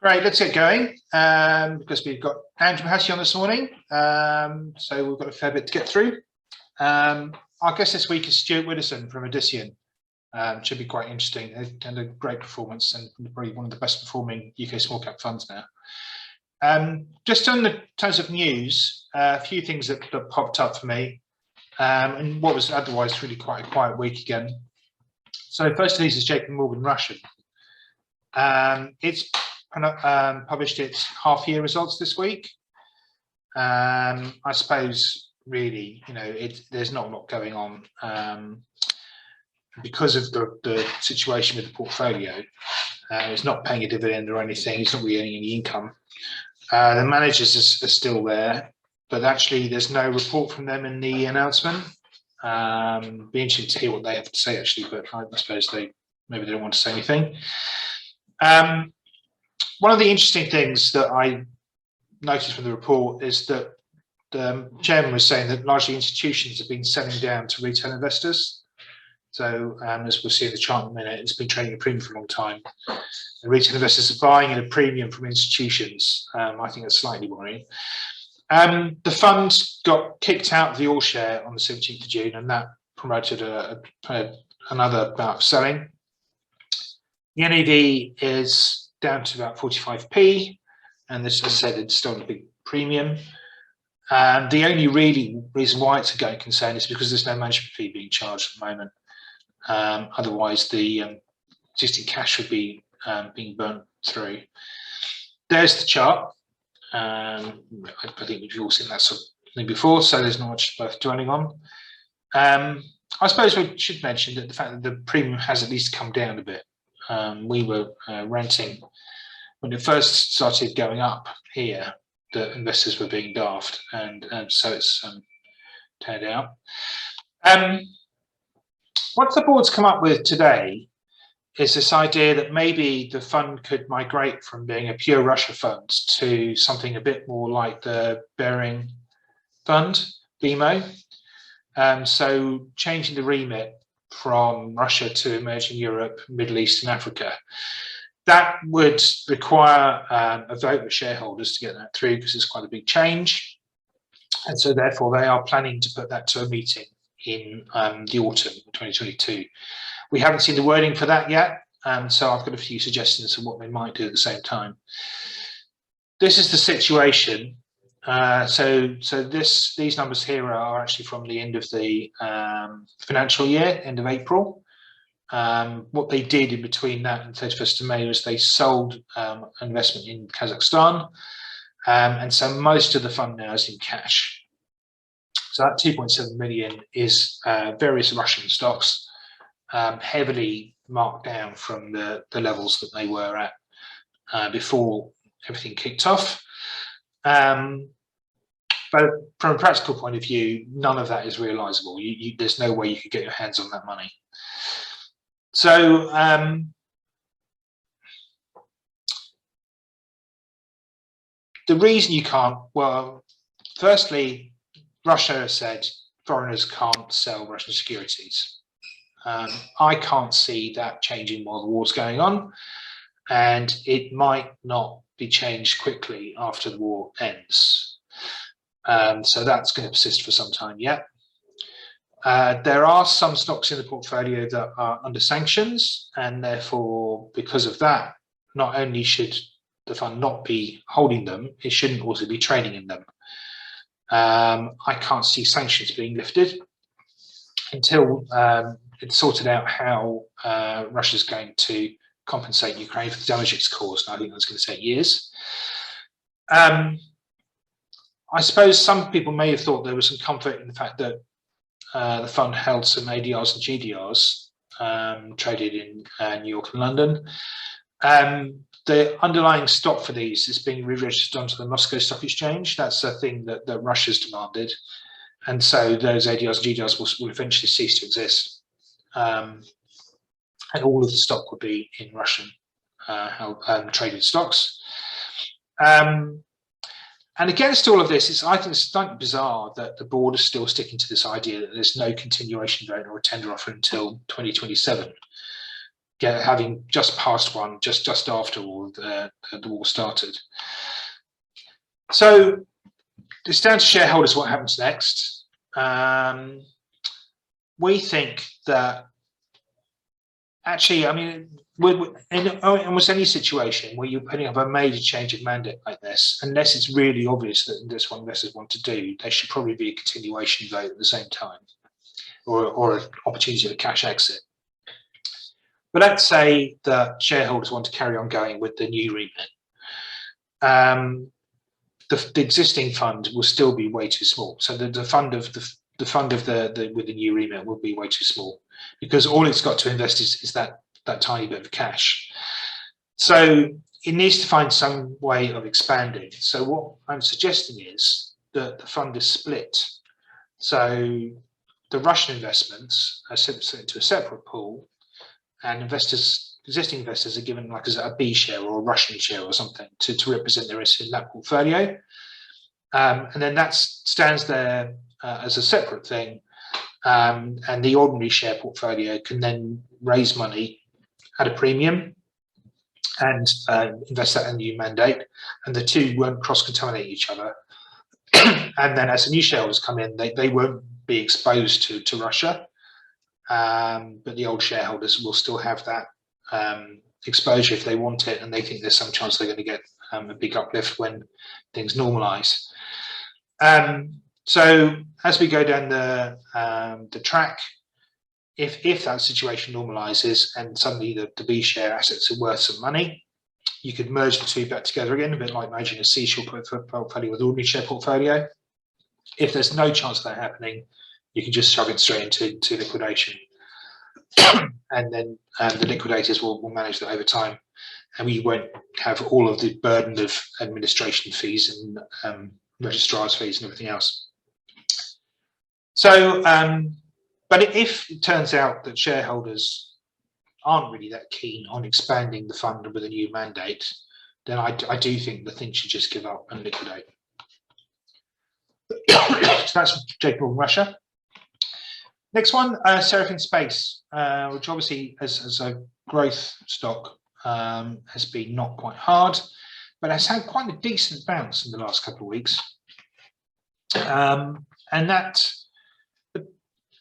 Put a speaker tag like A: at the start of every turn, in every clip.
A: Great, let's get going because we've got Andrew McHattie on this morning, so we've got a fair bit to get through. Our guest this week is Stuart Widdowson from Odyssean. Should be quite interesting and a great performance, and probably one of the best performing UK small cap funds now. Just on the terms of news, a few things that popped up for me, and what was otherwise really quite a quiet week again. So first of these is JPMorgan Russian. It's published its half-year results this week. I suppose really, there's not a lot going on because of the situation with the portfolio. It's not paying a dividend or anything. It's not really earning any income. The managers are still there, but actually there's no report from them in the announcement. Be interesting to hear what they have to say actually, but I suppose maybe they don't want to say anything. One of the interesting things that I noticed from the report is that the chairman was saying that largely institutions have been selling down to retail investors. So as we'll see in the chart in a minute, it's been trading at a premium for a long time. And retail investors are buying at a premium from institutions. I think that's slightly worrying. The fund got kicked out of the all share on the 17th of June, and that promoted another bout of selling. The NAV is down to about 45p, and this, as I said, it's still a big premium. The only really reason why it's a going concern is because there's no management fee being charged at the moment. Otherwise, the existing cash would be being burnt through. There's the chart. I think we've all seen that sort of thing before, so there's not much worth dwelling on. I suppose we should mention that the fact that the premium has at least come down a bit. We were renting when it first started going up here, the investors were being daft, and so it's turned out. What the board's come up with today is this idea that maybe the fund could migrate from being a pure Russia fund to something a bit more like the Bering Fund, BMO. So changing the remit from Russia to emerging Europe, Middle East and Africa. That would require a vote of shareholders to get that through because it's quite a big change. And so therefore they are planning to put that to a meeting in the autumn of 2022. We haven't seen the wording for that yet, so I've got a few suggestions of what they might do at the same time. This is the situation. So these numbers here are actually from the end of the financial year, end of April. What they did in between that and 31st of May was they sold an investment in Kazakhstan, and so most of the fund now is in cash. So that 2.7 million is various Russian stocks, heavily marked down from the levels that they were at before everything kicked off. But from a practical point of view, none of that is realizable. There's no way you could get your hands on that money. So the reason you can't, well, firstly, Russia has said foreigners can't sell Russian securities. I can't see that changing while the war's going on, and it might not be changed quickly after the war ends. So that's going to persist for some time yet. There are some stocks in the portfolio that are under sanctions, and therefore, because of that, not only should the fund not be holding them, it shouldn't also be trading in them. I can't see sanctions being lifted until it's sorted out how Russia's going to compensate Ukraine for the damage it's caused. I think that's going to take years. I suppose some people may have thought there was some comfort in the fact that the fund held some ADRs and GDRs traded in New York and London. The underlying stock for these is being re-registered onto the Moscow Stock Exchange. That's a thing that Russia's demanded. And so those ADRs and GDRs will eventually cease to exist. And all of the stock will be in Russian traded stocks. And against all of this, I think it's slightly bizarre that the board is still sticking to this idea that there's no continuation vote or a tender offer until 2027. having just passed one just after the war started. So it's down to shareholders what happens next. We think that actually, I mean, in almost any situation where you're putting up a major change of mandate like this, unless it's really obvious that this one investors want to do, there should probably be a continuation vote at the same time, or an opportunity to cash exit. But let's say that shareholders want to carry on going with the new remit. The existing fund will still be way too small. So the fund with the new remit will be way too small, because all it's got to invest is that tiny bit of cash. So it needs to find some way of expanding. So what I'm suggesting is that the fund is split. So the Russian investments are sent into a separate pool, and existing investors are given like a B share or a Russian share or something to represent their risk in that portfolio. And then that stands there as a separate thing. And the ordinary share portfolio can then raise money at a premium and invest that in a new mandate. And the two won't cross-contaminate each other. And then as the new shareholders come in, they won't be exposed to Russia. But the old shareholders will still have that exposure if they want it, and they think there's some chance they're going to get a big uplift when things normalise. So as we go down the track, if that situation normalises and suddenly the B share assets are worth some money, you could merge the two back together again, a bit like merging a C share portfolio with ordinary share portfolio. If there's no chance of that happening, you can just shove it straight into liquidation. And then the liquidators will manage that over time, and we won't have all of the burden of administration fees and registrar's fees and everything else. So, but if it turns out that shareholders aren't really that keen on expanding the fund with a new mandate, then I do think the thing should just give up and liquidate. So that's JPMorgan Russia. Next one, Seraphim Space, which obviously as a growth stock has been not quite hard, but has had quite a decent bounce in the last couple of weeks. And that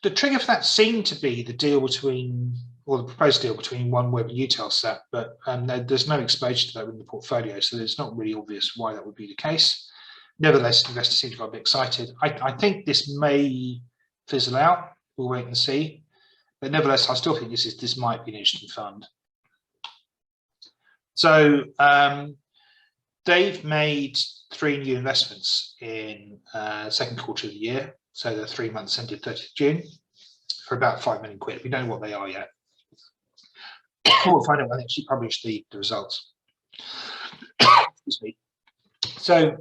A: the trigger for that seemed to be the deal between, or the proposed deal between OneWeb and Eutelsat, but there's no exposure to that in the portfolio, so it's not really obvious why that would be the case. Nevertheless, investors seem to get a bit excited. I think this may fizzle out. We'll wait and see. But nevertheless, I still think this might be an interesting fund. So they've made 3 new investments in second quarter of the year. So the 3 months ended 30th June for about £5 million. We don't know what they are yet. We'll find out when they actually publish the results. Excuse me. So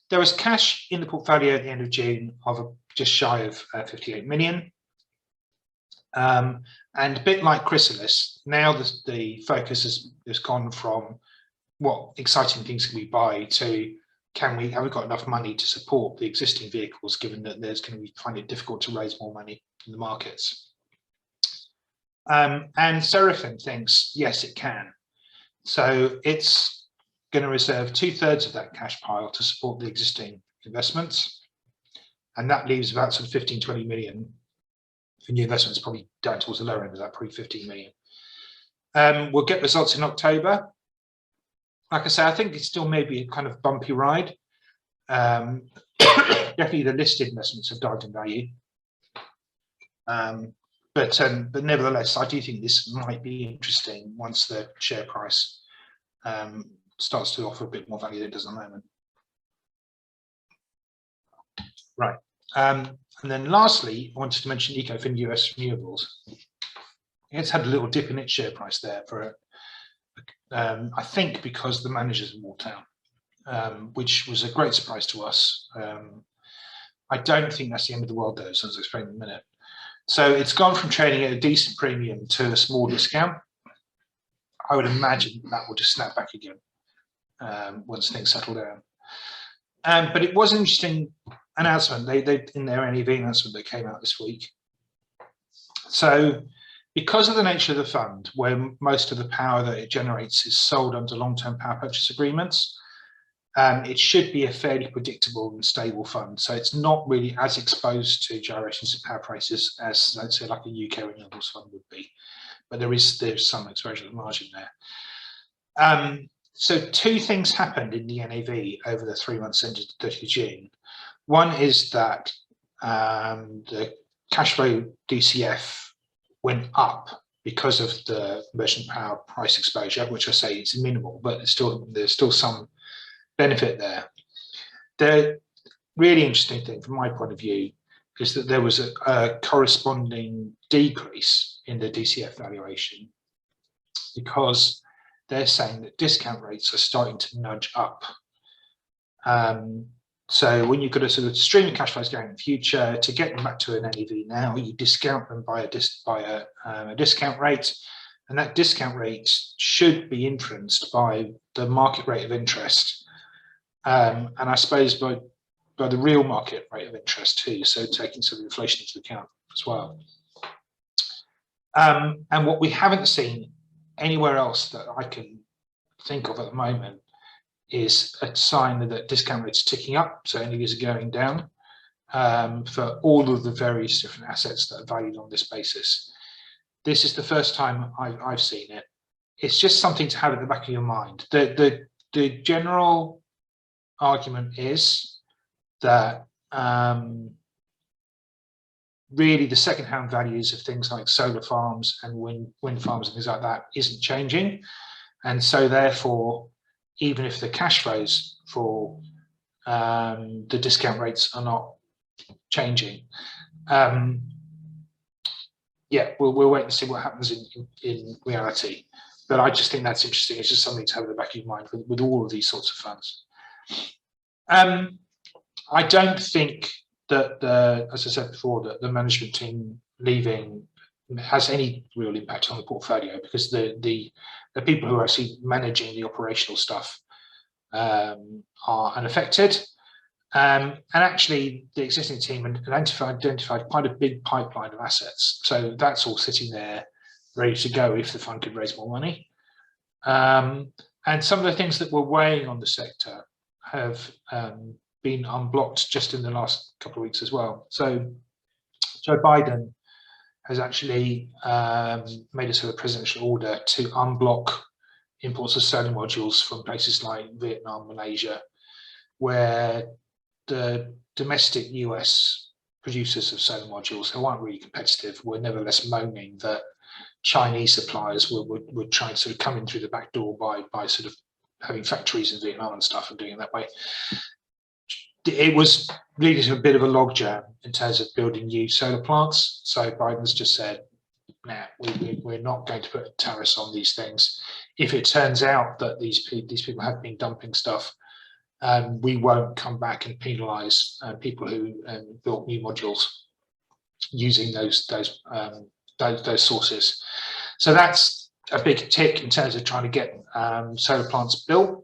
A: there was cash in the portfolio at the end of June of just shy of 58 million. And a bit like Chrysalis, now the focus has gone from what exciting things can we buy to have we got enough money to support the existing vehicles, given that there's going to be finding it difficult to raise more money in the markets. And Seraphim thinks, yes, it can. So it's going to reserve 2/3 of that cash pile to support the existing investments. And that leaves about sort of 15-20 million for new investments, probably down towards the lower end of that, probably 15 million. We'll get results in October. Like I say, I think it's still maybe a kind of bumpy ride. Definitely the listed investments have dived in value. But nevertheless, I do think this might be interesting once the share price starts to offer a bit more value than it does at the moment. Right. And then lastly, I wanted to mention Ecofin US Renewables. It's had a little dip in its share price there for, I think, because the managers have walked out, which was a great surprise to us. I don't think that's the end of the world, though, as I'll explain in a minute. So it's gone from trading at a decent premium to a small discount. I would imagine that will just snap back again once things settle down. But it was an interesting announcement. They in their NAV announcement that came out this week. So because of the nature of the fund, where most of the power that it generates is sold under long-term power purchase agreements, it should be a fairly predictable and stable fund. So it's not really as exposed to gyrations in power prices as, let's say, like a UK renewables fund would be. But there's some exposure margin there. So two things happened in the NAV over the 3 months ended 30th June. One is that the cash flow DCF went up because of the merchant power price exposure, which I say is minimal, but there's still some benefit there. The really interesting thing from my point of view is that there was a corresponding decrease in the DCF valuation, because they're saying that discount rates are starting to nudge up. So when you've got a sort of stream of cash flows going in the future, to get them back to an NAV now, you discount them by a discount rate, and that discount rate should be influenced by the market rate of interest, and I suppose by the real market rate of interest too, so taking some inflation into account as well. And what we haven't seen anywhere else that I can think of at the moment is a sign that discount rates are ticking up, so NAVs are going down for all of the various different assets that are valued on this basis. This is the first time I've seen it. It's just something to have at the back of your mind. The general argument is that really the second-hand values of things like solar farms and wind farms and things like that isn't changing, and so therefore, even if the cash flows for the discount rates are not changing, yeah, we'll wait and see what happens in reality. But I just think that's interesting. It's just something to have in the back of your mind with all of these sorts of funds. I don't think that as I said before, that the management team leaving has any real impact on the portfolio, because the people who are actually managing the operational stuff are unaffected. And actually, the existing team identified quite a big pipeline of assets. So that's all sitting there ready to go if the fund could raise more money. And some of the things that were weighing on the sector have been unblocked just in the last couple of weeks as well. So Joe Biden has actually made a sort of presidential order to unblock imports of solar modules from places like Vietnam, Malaysia, where the domestic US producers of solar modules, who aren't really competitive, were nevertheless moaning that Chinese suppliers would try and sort of come in through the back door by sort of having factories in Vietnam and stuff and doing it that way. It was leading to a bit of a logjam in terms of building new solar plants. So Biden's just said, nah, we're not going to put tariffs on these things. If it turns out that these people have been dumping stuff, we won't come back and penalise people who built new modules using those sources. So that's a big tick in terms of trying to get solar plants built.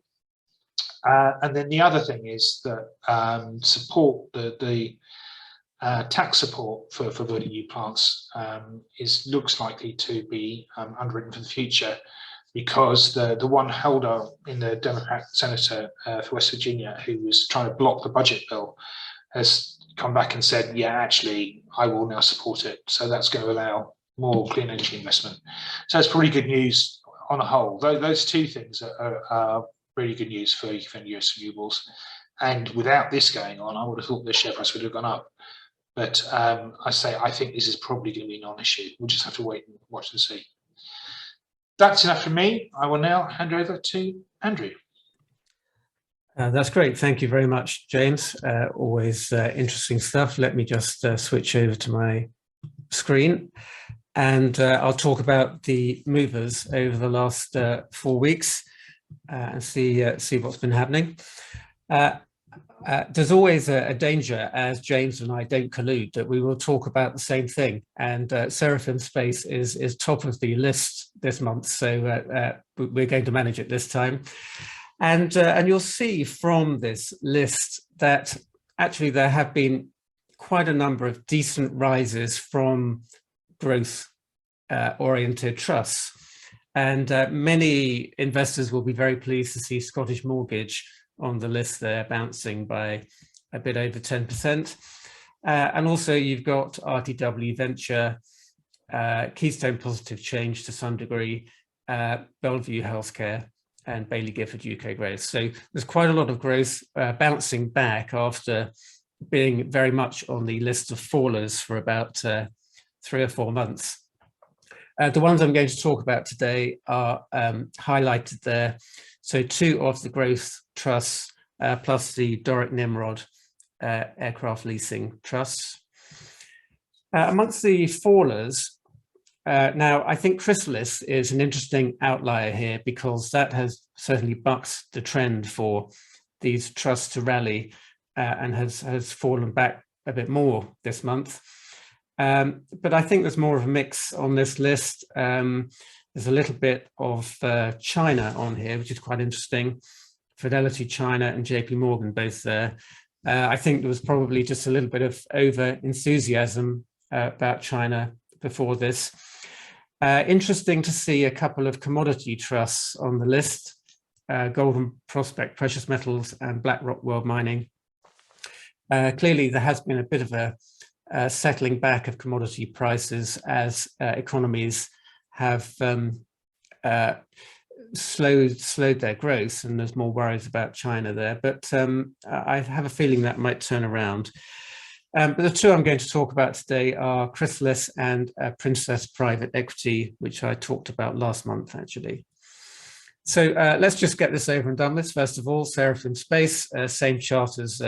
A: And then the other thing is that support, the tax support for building new plants looks likely to be underwritten for the future, because the one holder in the Democrat senator for West Virginia, who was trying to block the budget bill, has come back and said, yeah, actually, I will now support it. So that's going to allow more clean energy investment. So it's probably good news on a whole. Those two things are really good news for Ecofin US Renewables. And without this going on, I would have thought the share price would have gone up. But I think this is probably going to be a non-issue. We'll just have to wait and watch and see. That's enough from me. I will now hand over to Andrew.
B: That's great. Thank you very much, James. Always interesting stuff. Let me just switch over to my screen, and I'll talk about the movers over the last 4 weeks and see what's been happening. There's always a danger, as James and I don't collude, that we will talk about the same thing. And Seraphim Space is top of the list this month, so we're going to manage it this time. And you'll see from this list that actually there have been quite a number of decent rises from growth oriented trusts. And many investors will be very pleased to see Scottish Mortgage on the list there, bouncing by a bit over 10%. And also you've got RTW Venture, Keystone Positive Change to some degree, Bellevue Healthcare, and Bailey Gifford UK Growth. So there's quite a lot of growth bouncing back after being very much on the list of fallers for about 3 or 4 months. The ones I'm going to talk about today are highlighted there. So 2 of the growth trusts, plus the Doric Nimrod aircraft leasing trusts. Amongst the fallers, now I think Chrysalis is an interesting outlier here because that has certainly bucked the trend for these trusts to rally and has fallen back a bit more this month. But I think there's more of a mix on this list. There's a little bit of China on here, which is quite interesting. Fidelity China and JPMorgan both there. I think there was probably just a little bit of over enthusiasm about China before this. Interesting to see a couple of commodity trusts on the list, Golden Prospect Precious Metals and BlackRock World Mining. Clearly there has been a bit of a settling back of commodity prices as economies have slowed their growth, and there's more worries about China there. But I have a feeling that might turn around. But the 2 I'm going to talk about today are Chrysalis and Princess Private Equity, which I talked about last month, actually. So let's just get this over and done with. First of all, Seraphim Space, same chart as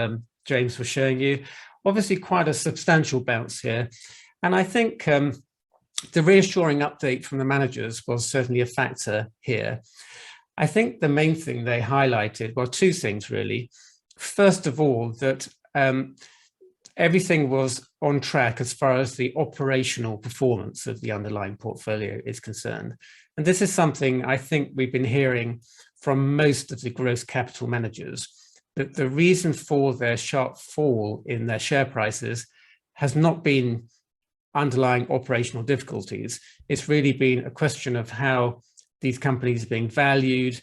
B: James was showing you. Obviously quite a substantial bounce here. And I think the reassuring update from the managers was certainly a factor here. I think the main thing they highlighted, well, 2 things really. First of all, that everything was on track as far as the operational performance of the underlying portfolio is concerned. And this is something I think we've been hearing from most of the growth capital managers, that the reason for their sharp fall in their share prices has not been underlying operational difficulties. It's really been a question of how these companies are being valued,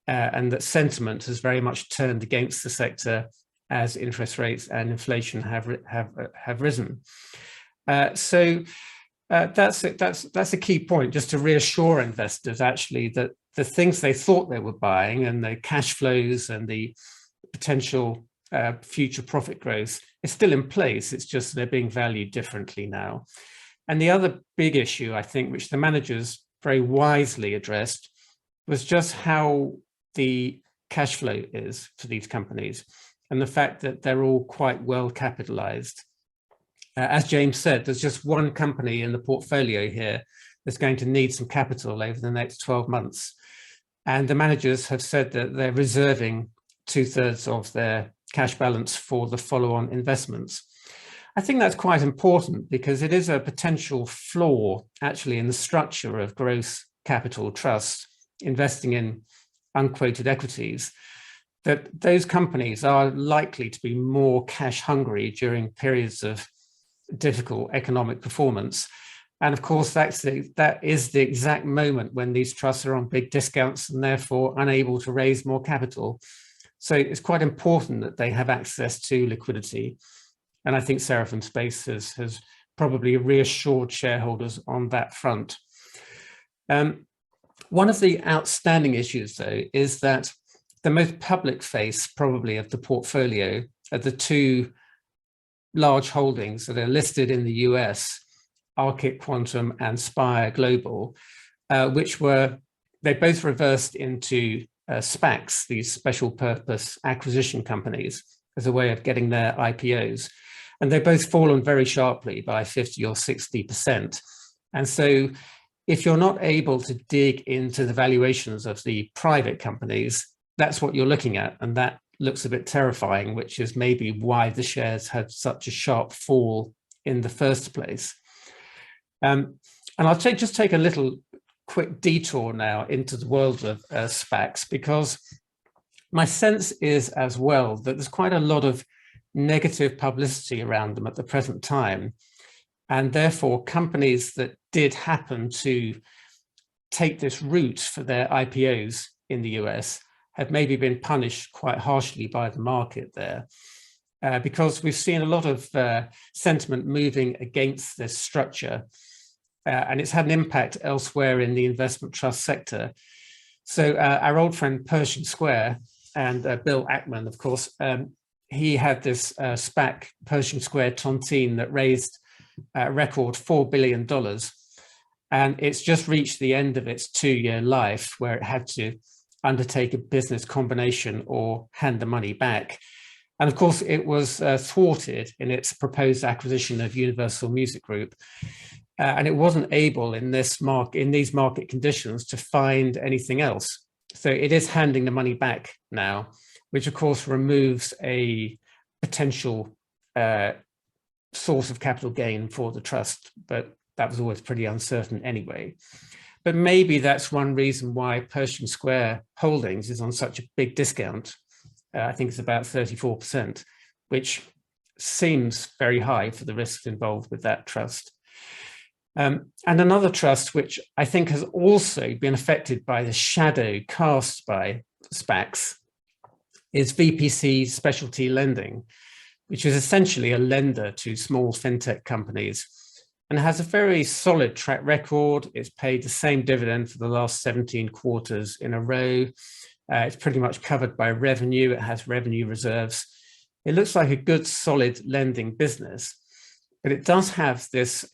B: and that sentiment has very much turned against the sector as interest rates and inflation have risen. So that's a key point, just to reassure investors actually that the things they thought they were buying and the cash flows and the potential future profit growth is still in place. It's just they're being valued differently now. And the other big issue, I think, which the managers very wisely addressed, was just how the cash flow is for these companies and the fact that they're all quite well capitalized. As James said, there's just one company in the portfolio here that's going to need some capital over the next 12 months. And the managers have said that they're reserving 2/3 of their cash balance for the follow-on investments. I think that's quite important because it is a potential flaw actually in the structure of growth capital trusts investing in unquoted equities, that those companies are likely to be more cash hungry during periods of difficult economic performance. And of course, that is the exact moment when these trusts are on big discounts and therefore unable to raise more capital. So it's quite important that they have access to liquidity. And I think Seraphim Space has probably reassured shareholders on that front. One of the outstanding issues, though, is that the most public face probably of the portfolio are the 2 large holdings that are listed in the US, Arctic Quantum and Spire Global, they both reversed into SPACs, these special purpose acquisition companies, as a way of getting their IPOs. And they've both fallen very sharply by 50 or 60%. And so if you're not able to dig into the valuations of the private companies, that's what you're looking at. And that looks a bit terrifying, which is maybe why the shares had such a sharp fall in the first place. And I'll just take a little quick detour now into the world of SPACs, because my sense is as well that there's quite a lot of negative publicity around them at the present time. And therefore, companies that did happen to take this route for their IPOs in the US have maybe been punished quite harshly by the market there. Because we've seen a lot of sentiment moving against this structure, and it's had an impact elsewhere in the investment trust sector. So our old friend Pershing Square and Bill Ackman, of course, he had this SPAC, Pershing Square Tontine, that raised a record $4 billion. And it's just reached the end of its 2-year life, where it had to undertake a business combination or hand the money back. And of course, it was thwarted in its proposed acquisition of Universal Music Group. And it wasn't able in these market conditions to find anything else. So it is handing the money back now, which of course removes a potential source of capital gain for the trust, but that was always pretty uncertain anyway. But maybe that's one reason why Pershing Square Holdings is on such a big discount. I think it's about 34%, which seems very high for the risks involved with that trust. And another trust, which I think has also been affected by the shadow cast by SPACs, is VPC Specialty Lending, which is essentially a lender to small fintech companies and has a very solid track record. It's paid the same dividend for the last 17 quarters in a row. It's pretty much covered by revenue. It has revenue reserves. It looks like a good, solid lending business, but it does have this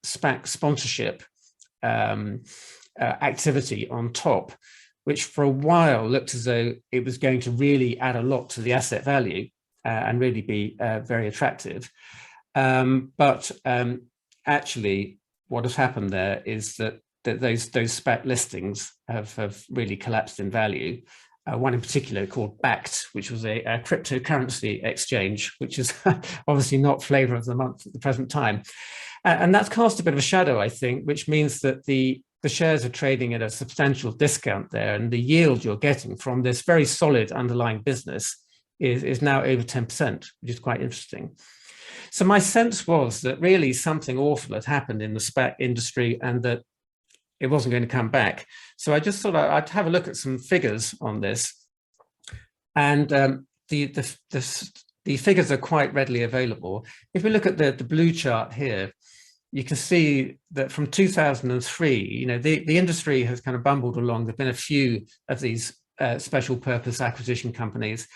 B: SPAC sponsorship activity on top, which for a while looked as though it was going to really add a lot to the asset value and really be very attractive. But actually, what has happened there is that those SPAC listings have really collapsed in value. One in particular called Backed, which was a cryptocurrency exchange, which is obviously not flavor of the month at the present time. And that's cast a bit of a shadow, I think, which means that the shares are trading at a substantial discount there, and the yield you're getting from this very solid underlying business is now over 10%, which is quite interesting. So my sense was that really something awful had happened in the SPAC industry and that it wasn't going to come back. So I just thought I'd have a look at some figures on this. And the figures are quite readily available. If we look at the blue chart here, you can see that from 2003, the industry has kind of bumbled along. There've been a few of these special purpose acquisition companies.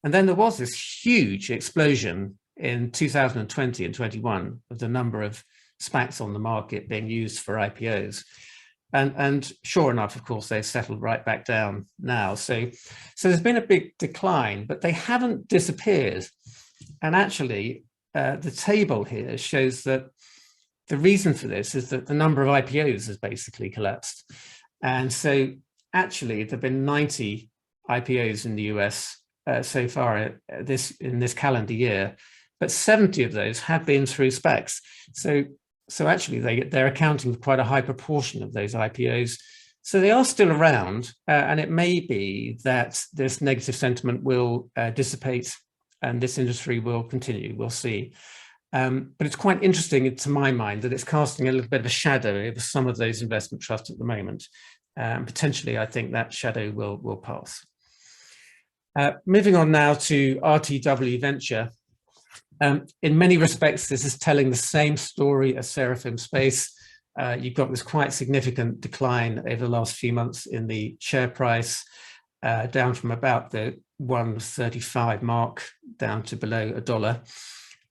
B: And then there was this huge explosion in 2020 and 21 of the number of SPACs on the market being used for IPOs. And sure enough, of course, they've settled right back down now. So there's been a big decline, but they haven't disappeared. And actually, the table here shows that the reason for this is that the number of IPOs has basically collapsed. And so actually, there have been 90 IPOs in the US so far in this calendar year, but 70 of those have been through SPACs. So actually, they're accounting for quite a high proportion of those IPOs. So they are still around, and it may be that this negative sentiment will dissipate and this industry will continue. We'll see. But it's quite interesting, to my mind, that it's casting a little bit of a shadow over some of those investment trusts at the moment. Potentially, I think that shadow will pass. Moving on now to RTW Venture. In many respects, this is telling the same story as Seraphim Space. You've got this quite significant decline over the last few months in the share price, down from about the 135 mark down to below $1.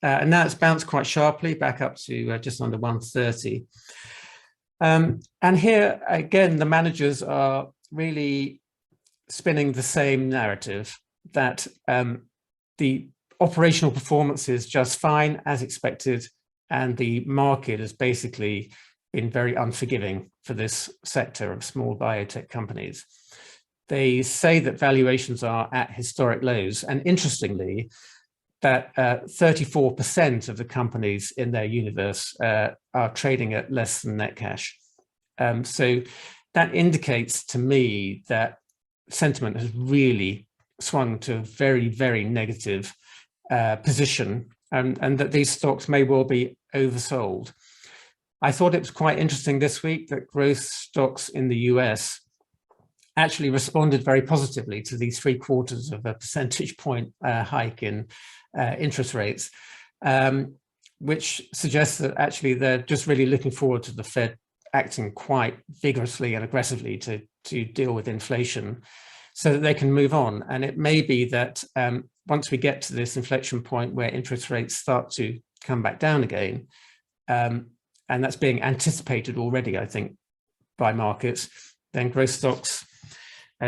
B: And now it's bounced quite sharply back up to just under 130. And here, again, the managers are really spinning the same narrative that the operational performance is just fine as expected, and the market has basically been very unforgiving for this sector of small biotech companies. They say that valuations are at historic lows, and interestingly, that 34% of the companies in their universe are trading at less than net cash. So that indicates to me that sentiment has really swung to a very, very negative position, and that these stocks may well be oversold. I thought it was quite interesting this week that growth stocks in the US actually responded very positively to these 0.75 percentage point hike in interest rates, which suggests that actually they're just really looking forward to the Fed acting quite vigorously and aggressively to deal with inflation so that they can move on. And it may be that once we get to this inflection point where interest rates start to come back down again, and that's being anticipated already, I think, by markets, then growth stocks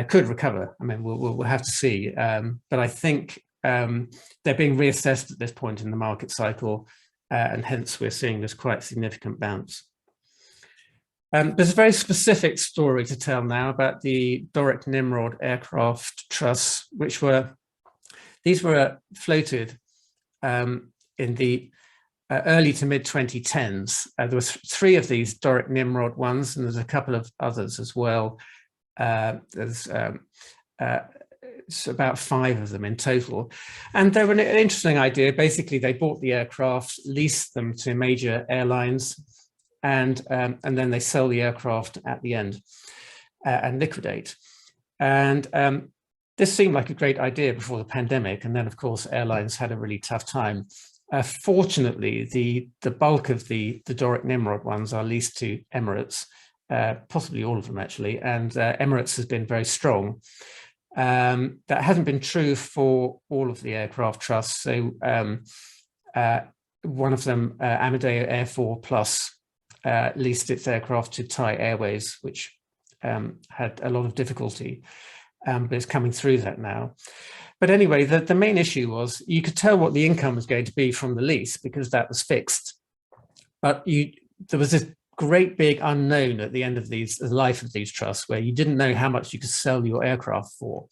B: could recover. I mean, we'll have to see. But I think they're being reassessed at this point in the market cycle, and hence we're seeing this quite significant bounce. There's a very specific story to tell now about the Doric Nimrod aircraft trusts, these were floated in the early to mid 2010s. There was 3 of these Doric Nimrod ones, and there's a couple of others as well. There's it's about 5 of them in total, and they were an interesting idea. Basically, they bought the aircraft, leased them to major airlines, and then they sell the aircraft at the end and liquidate. And this seemed like a great idea before the pandemic, and then of course airlines had a really tough time. Fortunately, the bulk of the Doric Nimrod ones are leased to Emirates, possibly all of them actually, and Emirates has been very strong. That hasn't been true for all of the aircraft trusts. So one of them, Amedeo Air 4 Plus, leased its aircraft to Thai Airways, which had a lot of difficulty, but it's coming through that now. But anyway, the main issue was you could tell what the income was going to be from the lease because that was fixed. But there was this great big unknown at the end of the life of these trusts where you didn't know how much you could sell your aircraft for.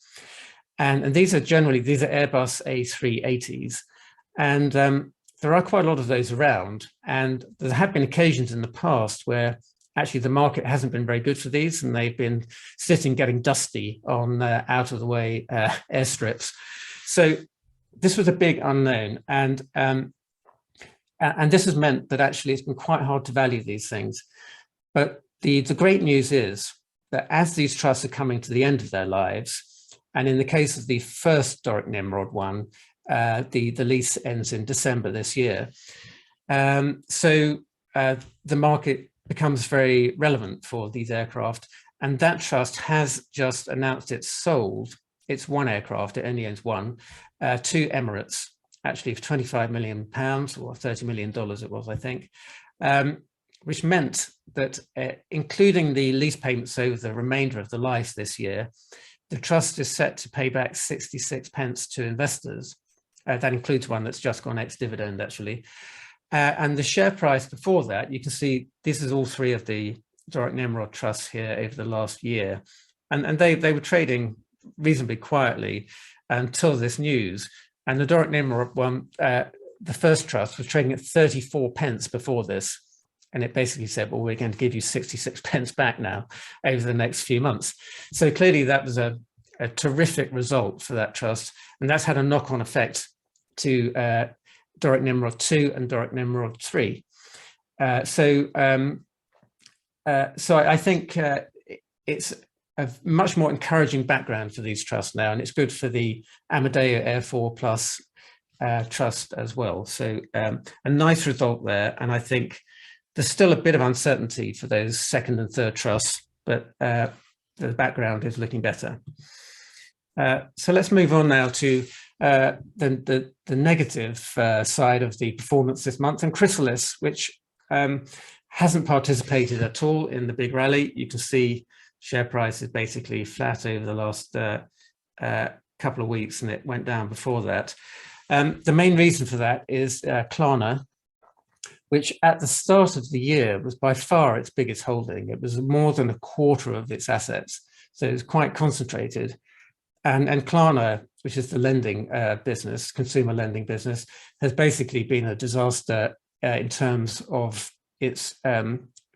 B: And these are Airbus A380s. And there are quite a lot of those around. And there have been occasions in the past where actually the market hasn't been very good for these, and they've been sitting getting dusty on out of the way airstrips. So this was a big unknown, and this has meant that actually it's been quite hard to value these things. But the great news is that as these trusts are coming to the end of their lives, and in the case of the first Doric Nimrod one, the lease ends in December this year. So the market becomes very relevant for these aircraft. And that trust has just announced it's sold. It's one aircraft, it only owns one, to Emirates, actually for £25 million or $30 million it was, I think, which meant that including the lease payments over the remainder of the life this year, the trust is set to pay back 66p to investors. That includes one that's just gone ex-dividend, actually. And the share price before that, you can see this is all 3 of the Doric Nimrod trusts here over the last year. And they were trading reasonably quietly until this news. And the Doric Nimrod one, the first trust, was trading at 34p before this. And it basically said, well, we're going to give you 66p back now over the next few months. So clearly that was a terrific result for that trust. And that's had a knock-on effect to Doric Nimrod 2 and Doric Nimrod 3. So I think it's a much more encouraging background for these trusts now, and it's good for the Amedeo Air 4 Plus trust as well. So a nice result there, and I think there's still a bit of uncertainty for those second and third trusts, but the background is looking better. So let's move on now to the negative side of the performance this month, and Chrysalis, which hasn't participated at all in the big rally. You can see share price is basically flat over the last couple of weeks, and it went down before that. The main reason for that is Klarna, which at the start of the year was by far its biggest holding. It was more than a quarter of its assets, so it was quite concentrated. And Klarna, which is the lending business, consumer lending business, has basically been a disaster in terms of its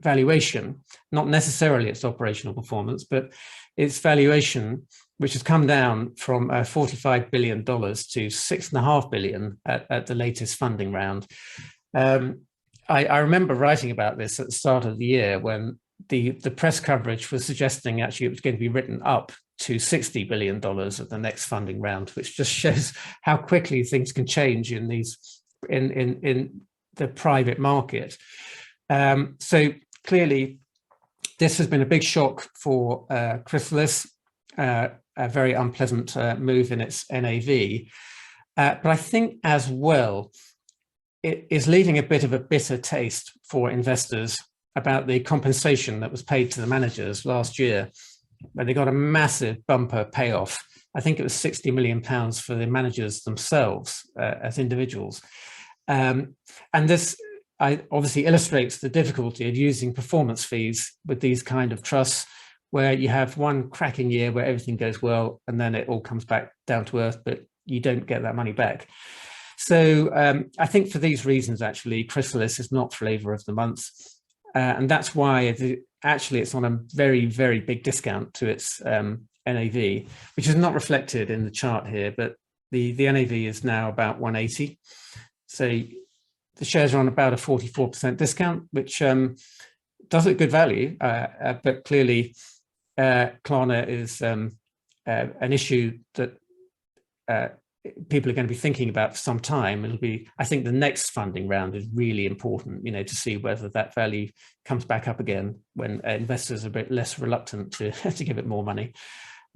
B: valuation, not necessarily its operational performance, but its valuation, which has come down from $45 billion to $6.5 billion at the latest funding round. I remember writing about this at the start of the year when the press coverage was suggesting actually it was going to be written up to $60 billion at the next funding round, which just shows how quickly things can change in these in the private market. So clearly, this has been a big shock for Chrysalis, a very unpleasant move in its NAV. But I think as well, it is leaving a bit of a bitter taste for investors about the compensation that was paid to the managers last year, where they got a massive bumper payoff. I think it was £60 million for the managers themselves as individuals. And this obviously illustrates the difficulty of using performance fees with these kind of trusts, where you have one cracking year where everything goes well, and then it all comes back down to earth, but you don't get that money back. So I think for these reasons, actually, Chrysalis is not flavor of the month. And that's why actually it's on a very, very big discount to its NAV, which is not reflected in the chart here, but the NAV is now about 180. So the shares are on about a 44% discount, which does look good value, but clearly Klarna is an issue that people are going to be thinking about for some time. It'll be, I think the next funding round is really important, to see whether that value comes back up again when investors are a bit less reluctant to give it more money,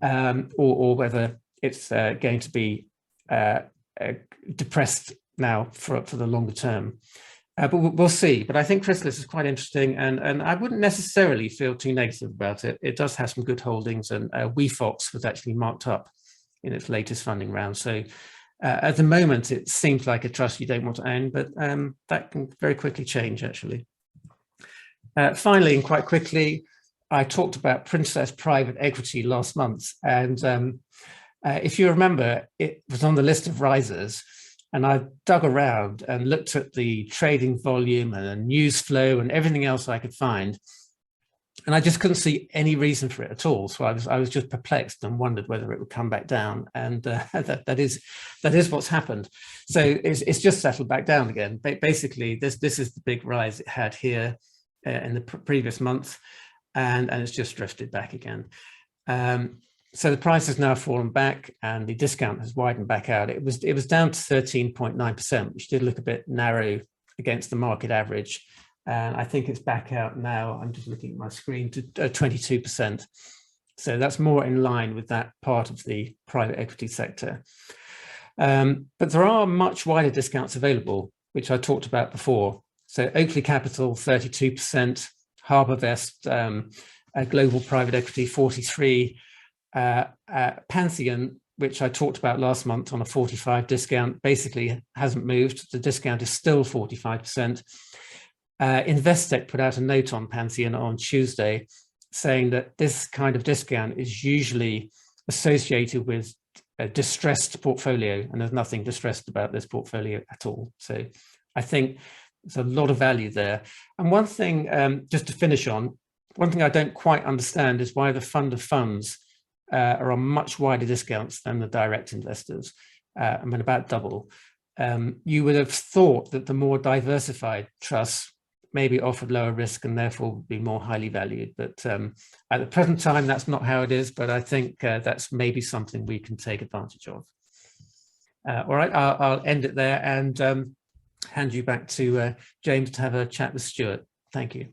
B: or whether it's going to be depressed now for the longer term. But we'll see. But I think Chrysalis is quite interesting, and I wouldn't necessarily feel too negative about it. It does have some good holdings, and WeFox was actually marked up in its latest funding round. So at the moment, it seems like a trust you don't want to own, but that can very quickly change, actually. Finally, and quite quickly, I talked about Princess Private Equity last month. And if you remember, it was on the list of risers. And I dug around and looked at the trading volume and the news flow and everything else I could find. And I just couldn't see any reason for it at all. So I was just perplexed and wondered whether it would come back down. And that is what's happened. So it's just settled back down again. Basically, this is the big rise it had here in the previous month, and it's just drifted back again. So the price has now fallen back, and the discount has widened back out. It was down to 13.9%, which did look a bit narrow against the market average. And I think it's back out now, I'm just looking at my screen, to 22%. So that's more in line with that part of the private equity sector. But there are much wider discounts available, which I talked about before. So Oakley Capital, 32%, Harbourvest, Global Private Equity, 43%, Pantheon, which I talked about last month on a 45 discount, basically hasn't moved. The discount is still 45%. Investec put out a note on Pantheon on Tuesday saying that this kind of discount is usually associated with a distressed portfolio, and there's nothing distressed about this portfolio at all. So I think there's a lot of value there. And one thing, just to finish on, one thing I don't quite understand is why the fund of funds are on much wider discounts than the direct investors. I mean, about double. You would have thought that the more diversified trusts maybe offered lower risk and therefore would be more highly valued. But at the present time, that's not how it is. But I think that's maybe something we can take advantage of. All right, I'll end it there and hand you back to James to have a chat with Stuart. Thank you.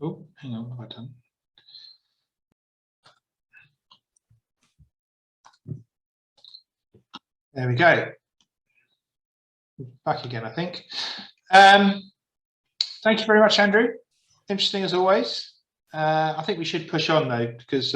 A: Oh, hang on, what have I done? There we go. Back again, I think. Thank you very much, Andrew. Interesting as always. I think we should push on though, because